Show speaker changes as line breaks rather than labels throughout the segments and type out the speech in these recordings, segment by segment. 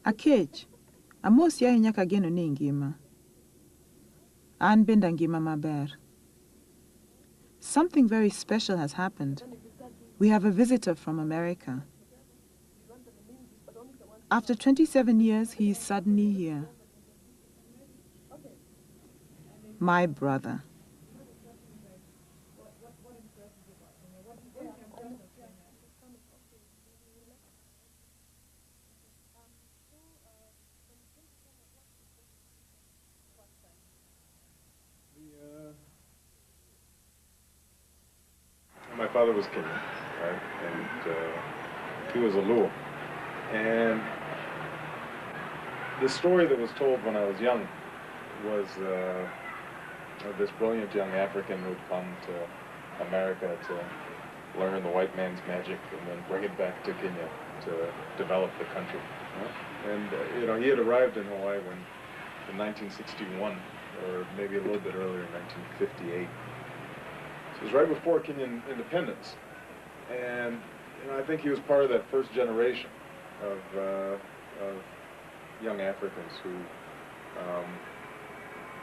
Akech, amos ya nyaka geno ni ngima. An benda ngima maber. Something very special has happened. We have a visitor from America. After 27 years, he is suddenly here. My brother.
My father was Kenyan, right? And he was a Luo. And the story that was told when I was young was of this brilliant young African who'd come to America to learn the white man's magic and then bring it back to Kenya to develop the country. And he had arrived in Hawaii in 1961, or maybe a little bit earlier, in 1958. It was right before Kenyan independence, and I think he was part of that first generation of young Africans who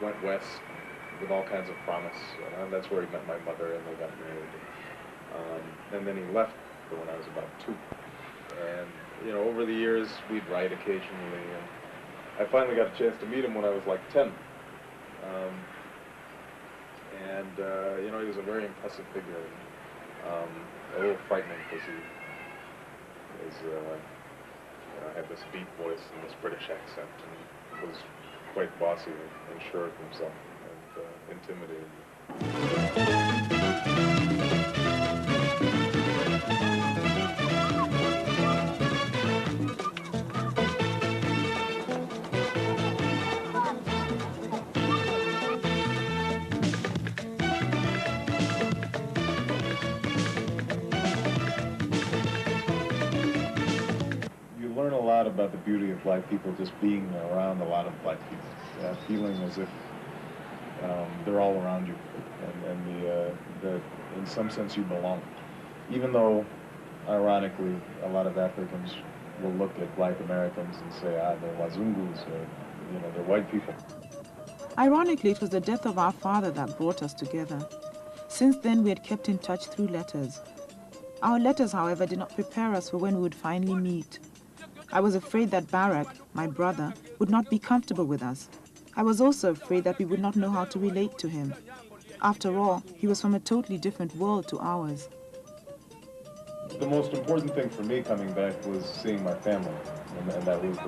went west with all kinds of promise. And that's where he met my mother, and they got married. And then he left when I was about 2. And over the years, we'd write occasionally, and I finally got a chance to meet him when I was like 10. He was a very impressive figure, a little frightening because he had this deep voice and this British accent, and was quite bossy and sure of himself and intimidating. Learn a lot about the beauty of black people just being around a lot of black people, feeling as if they're all around you, and that in some sense you belong. Even though, ironically, a lot of Africans will look at black Americans and say, they're Wazungus, or they're white people.
Ironically, it was the death of our father that brought us together. Since then, we had kept in touch through letters. Our letters, however, did not prepare us for when we would finally meet. I was afraid that Barak, my brother, would not be comfortable with us. I was also afraid that we would not know how to relate to him. After all, he was from a totally different world to ours.
The most important thing for me coming back was seeing my family, and that was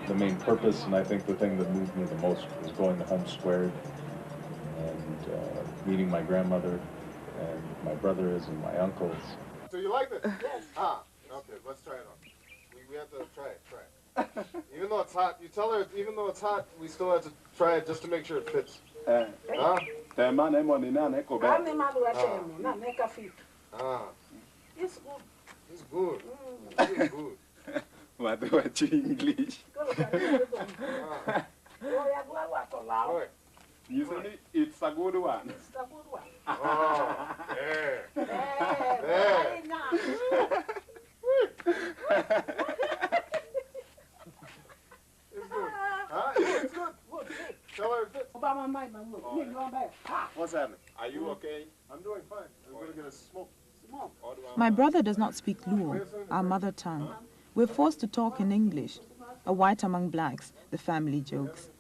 the main purpose, and I think the thing that moved me the most was going to home squared and meeting my grandmother and my brothers and my uncles.
So you like this? Yes. Okay, let's try it on. We have to try it. Even though it's hot, you tell her, even though it's hot, we still have to try it just to make sure it fits. It's good. It's good. It's good.
What do you English? Usually, it's a good one.
It's a good one. Oh, there. There. It's good. Huh? It's good. Tell her it fits. What's happening?
Are you okay?
I'm doing fine. I'm going to get a smoke.
My brother does not speak Luo, our mother tongue. We're forced to talk in English. A white among blacks, the family jokes.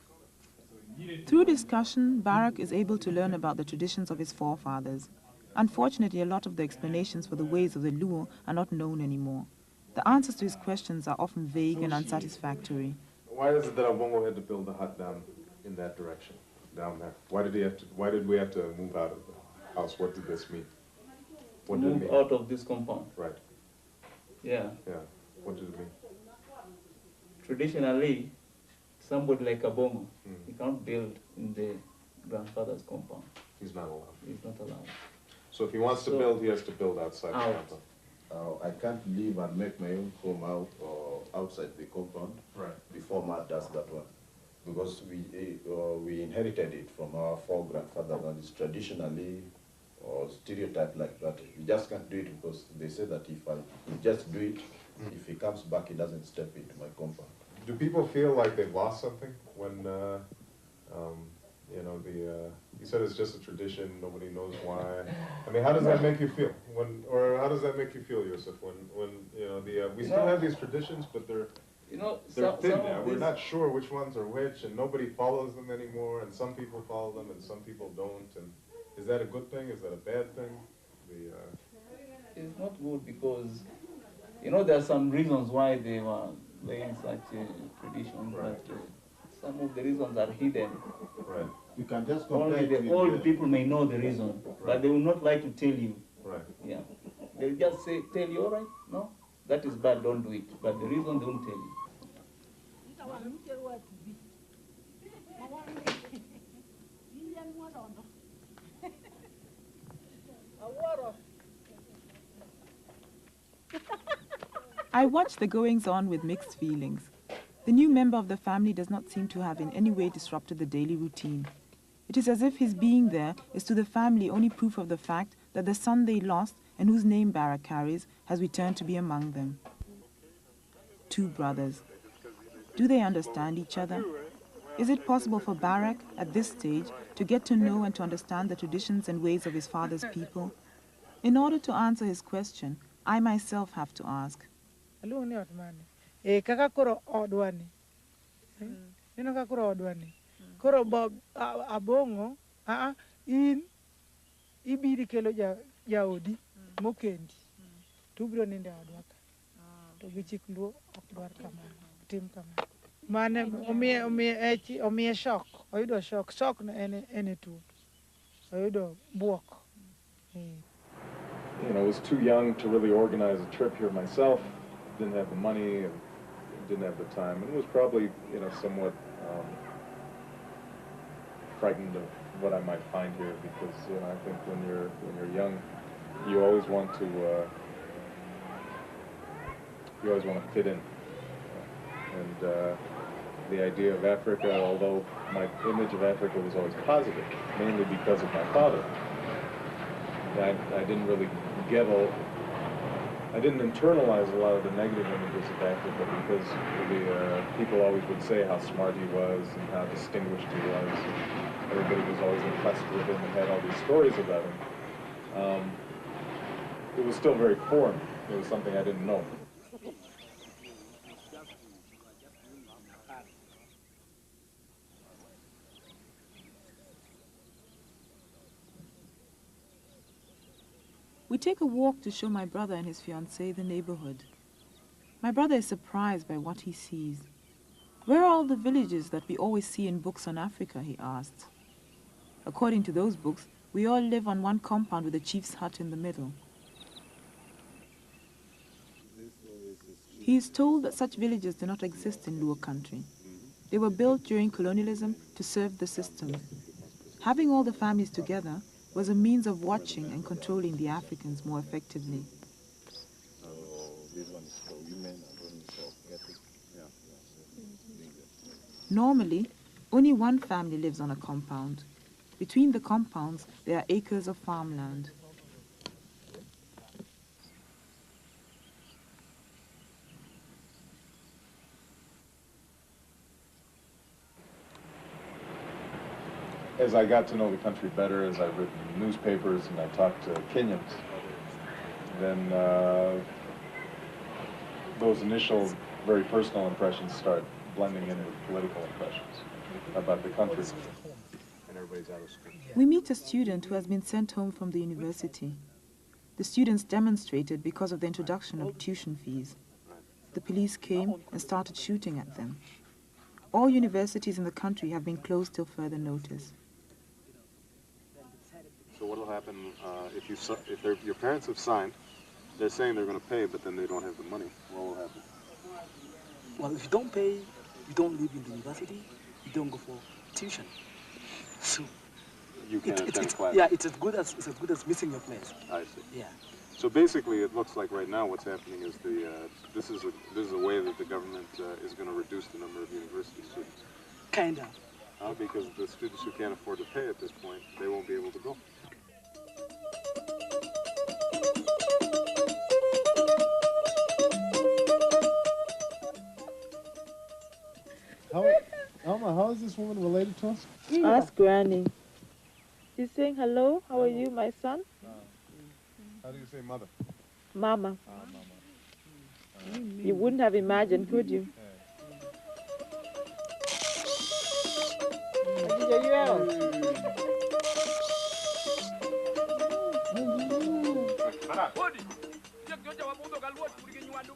Through discussion, Barak is able to learn about the traditions of his forefathers. Unfortunately, a lot of the explanations for the ways of the Luo are not known anymore. The answers to his questions are often vague and unsatisfactory.
Why is it that Obongo had to build the hut down in that direction, down there? Why did we have to move out of the house? What did this mean? What did it mean?
Move out of this compound.
Right.
Yeah.
Yeah. What did it mean?
Traditionally, somebody like Obongo, he can't build in the grandfather's compound.
He's not allowed.
He's not allowed.
So if he wants to build, he has to build outside the compound.
I can't live and make my own home out or outside the compound.
Right.
Before Ma does that one, because we inherited it from our four-grandfathers, and it's traditionally or stereotype like that. We just can't do it because they say that if I just do it, If he comes back, he doesn't step into my compound.
Do people feel like they've lost something when, you know, you said it's just a tradition, nobody knows why. I mean, how does that make you feel? Or how does that make you feel, Yusuf, when you know, we still have these traditions, but they're thin now. We're not sure which ones are which, and nobody follows them anymore, and some people follow them and some people don't. And is that a good thing? Is that a bad thing?
It's not good because, you know, there are some reasons why they were laying such traditions,
Right.
but some of the reasons are hidden.
Right.
You can just
Only the old people may know the reason, but they will not like to tell you.
Right.
Yeah. They'll just say, tell you, all right, no, that is bad, don't do it. But the reason they won't tell you.
I watch the goings-on with mixed feelings. The new member of the family does not seem to have in any way disrupted the daily routine. It is as if his being there is to the family only proof of the fact that the son they lost and whose name Barak carries has returned to be among them. Two brothers. Do they understand each other? Is it possible for Barak, at this stage, to get to know and to understand the traditions and ways of his father's people? In order to answer his question, I myself have to ask.
Kaka koro odwani. Nino kaka koro odwani. Koro Bob abongo, in ibiri kelo jaodi mokendi. Tubro ninde odwaka. To gichik luo okdwar kamano, tim kamano. Mane omiye shock, oyudo shock. Shock no ene tu. Oyudo buok.
You know, I was too young to really organize a trip here myself. Didn't have the money and didn't have the time, and was probably, you know, somewhat frightened of what I might find here, because, you know, I think when you're young, you always want to fit in, and the idea of Africa, although my image of Africa was always positive, mainly because of my father, I didn't really I didn't internalize a lot of the negative images of Africa, because people always would say how smart he was and how distinguished he was. Everybody was always impressed with him and had all these stories about him. It was still very foreign. It was something I didn't know.
We take a walk to show my brother and his fiancée the neighborhood. My brother is surprised by what he sees. Where are all the villages that we always see in books on Africa, he asks. According to those books, we all live on one compound with a chief's hut in the middle. He is told that such villages do not exist in Luo country. They were built during colonialism to serve the system. Having all the families together was a means of watching and controlling the Africans more effectively. Normally, only one family lives on a compound. Between the compounds, there are acres of farmland.
As I got to know the country better, as I've written newspapers and I talked to Kenyans, then those initial, very personal impressions start blending in with political impressions about the country. And everybody's out of school.
We meet a student who has been sent home from the university. The students demonstrated because of the introduction of tuition fees. The police came and started shooting at them. All universities in the country have been closed till further notice.
So what will happen if your parents have signed? They're saying they're going to pay, but then they don't have the money. What will happen?
Well, if you don't pay, you don't live in the university. You don't go for tuition. So
you can't attend class.
Yeah, it's as good as missing your place.
I see.
Yeah.
So basically, it looks like right now what's happening is this is a way that the government is going to reduce the number of university students.
Kinda.
Because the students who can't afford to pay at this point, they won't be able to go. Mama, how is this woman related to us?
Ask Granny. She's saying, hello, how are you, my son?
How do you say mother?
Mama.
Mama.
You wouldn't have imagined, could you?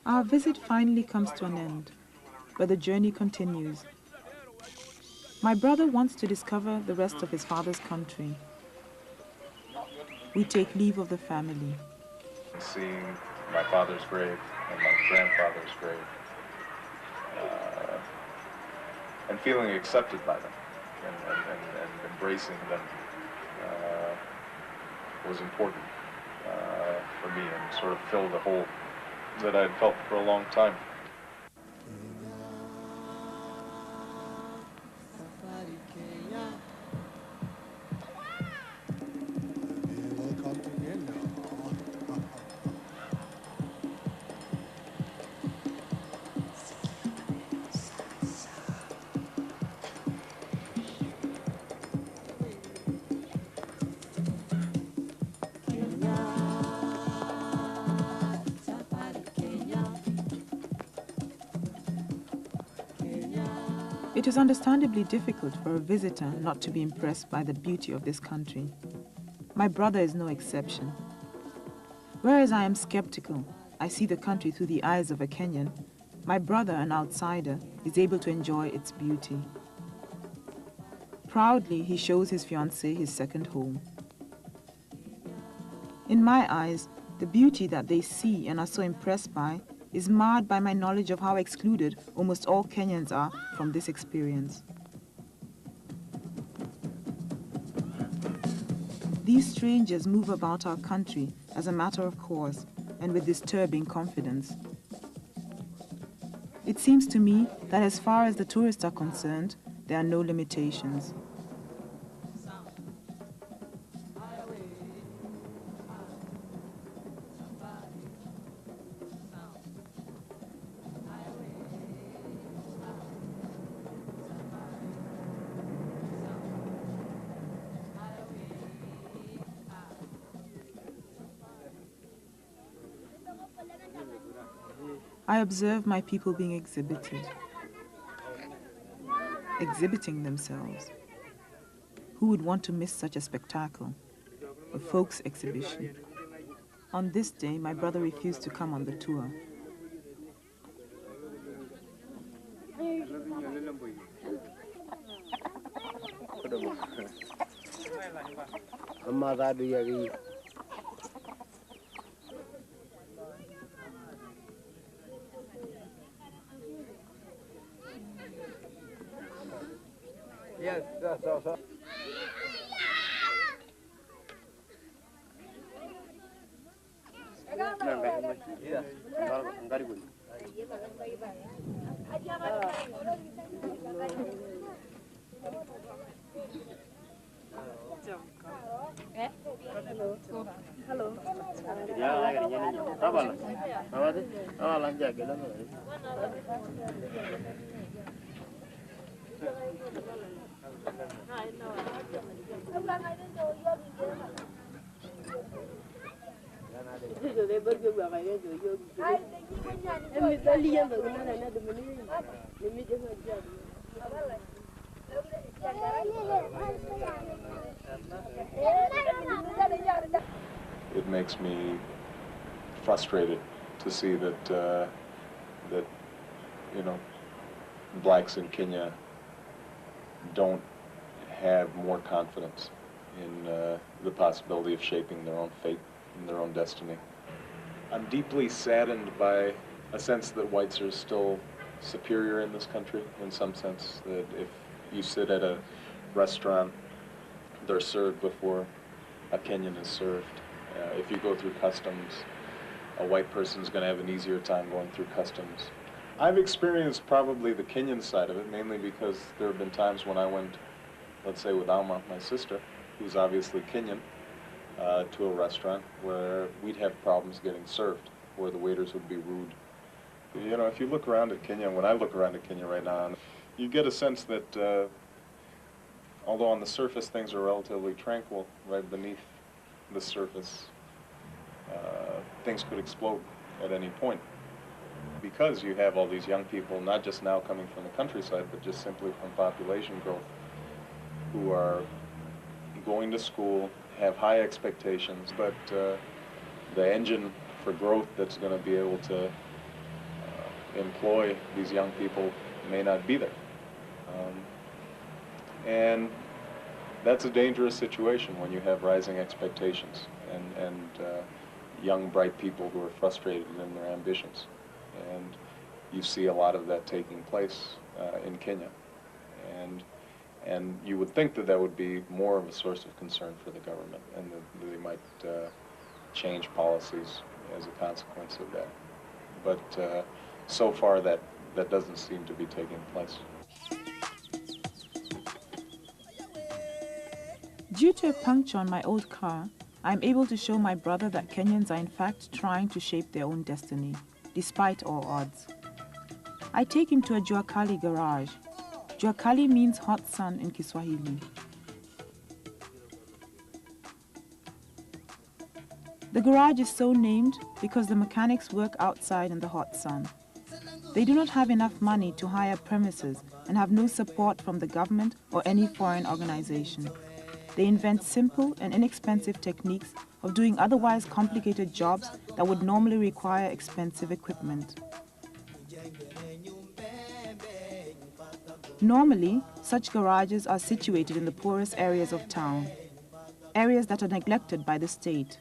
Our visit finally comes to an end, but the journey continues. My brother wants to discover the rest of his father's country. We take leave of the family.
Seeing my father's grave and my grandfather's grave, and feeling accepted by them and embracing them was important for me, and sort of filled a hole that I had felt for a long time.
It is understandably difficult for a visitor not to be impressed by the beauty of this country. My brother is no exception. Whereas I am skeptical, I see the country through the eyes of a Kenyan, my brother, an outsider, is able to enjoy its beauty. Proudly, he shows his fiancée his second home. In my eyes, the beauty that they see and are so impressed by is marred by my knowledge of how excluded almost all Kenyans are from this experience. These strangers move about our country as a matter of course and with disturbing confidence. It seems to me that as far as the tourists are concerned, there are no limitations. I observe my people being exhibited, exhibiting themselves. Who would want to miss such a spectacle? A folks exhibition. On this day, my brother refused to come on the tour.
Yes, that's also.
It makes me frustrated to see that that blacks in Kenya don't have more confidence in the possibility of shaping their own fate and their own destiny. I'm deeply saddened by a sense that whites are still superior in this country, in some sense, that if you sit at a restaurant, they're served before a Kenyan is served. If you go through customs, a white person's going to have an easier time going through customs. I've experienced probably the Kenyan side of it, mainly because there have been times when I went, let's say with Alma, my sister, who's obviously Kenyan, to a restaurant where we'd have problems getting served, where the waiters would be rude. You know, if you look around at Kenya, when I look around at Kenya right now, you get a sense that although on the surface things are relatively tranquil, right beneath the surface, things could explode at any point, because you have all these young people, not just now coming from the countryside, but just simply from population growth, who are going to school, have high expectations, but the engine for growth that's going to be able to employ these young people may not be there. And that's a dangerous situation when you have rising expectations and young, bright people who are frustrated in their ambitions. And you see a lot of that taking place in Kenya. And you would think that that would be more of a source of concern for the government, and that they might change policies as a consequence of that. But so far that doesn't seem to be taking place.
Due to a puncture on my old car, I am able to show my brother that Kenyans are in fact trying to shape their own destiny, despite all odds. I take him to a Jua Kali garage. Jua Kali means hot sun in Kiswahili. The garage is so named because the mechanics work outside in the hot sun. They do not have enough money to hire premises and have no support from the government or any foreign organization. They invent simple and inexpensive techniques of doing otherwise complicated jobs that would normally require expensive equipment. Normally, such garages are situated in the poorest areas of town, areas that are neglected by the state.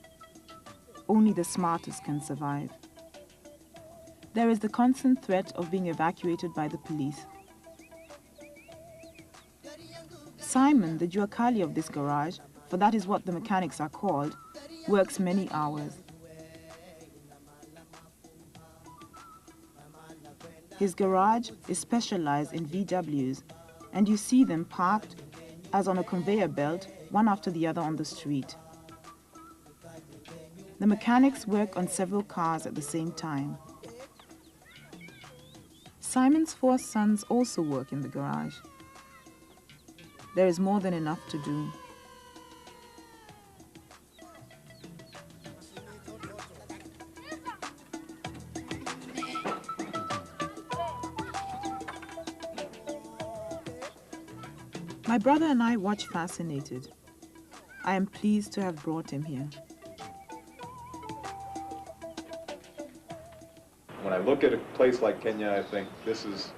Only the smartest can survive. There is the constant threat of being evacuated by the police. Simon, the Jua Kali of this garage, for that is what the mechanics are called, works many hours. His garage is specialized in VWs, and you see them parked as on a conveyor belt, one after the other on the street. The mechanics work on several cars at the same time. Simon's 4 sons also work in the garage. There is more than enough to do. My brother and I watch fascinated. I am pleased to have brought him here.
When I look at a place like Kenya, I think this is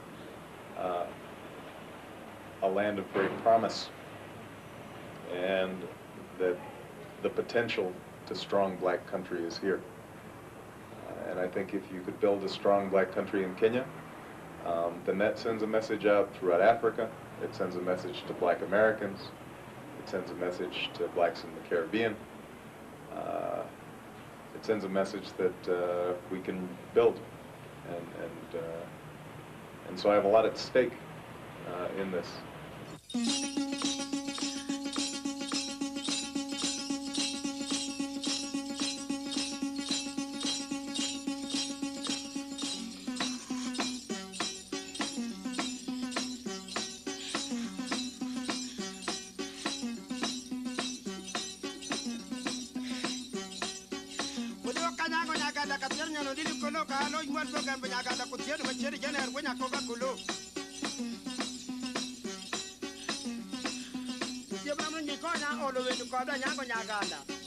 a land of great promise, and that the potential to strong black country is here. And I think if you could build a strong black country in Kenya, then that sends a message out throughout Africa. It sends a message to black Americans. It sends a message to blacks in the Caribbean. It sends a message that we can build. And so I have a lot at stake in this.
All the way to Cobra, Nyango Nyaganda.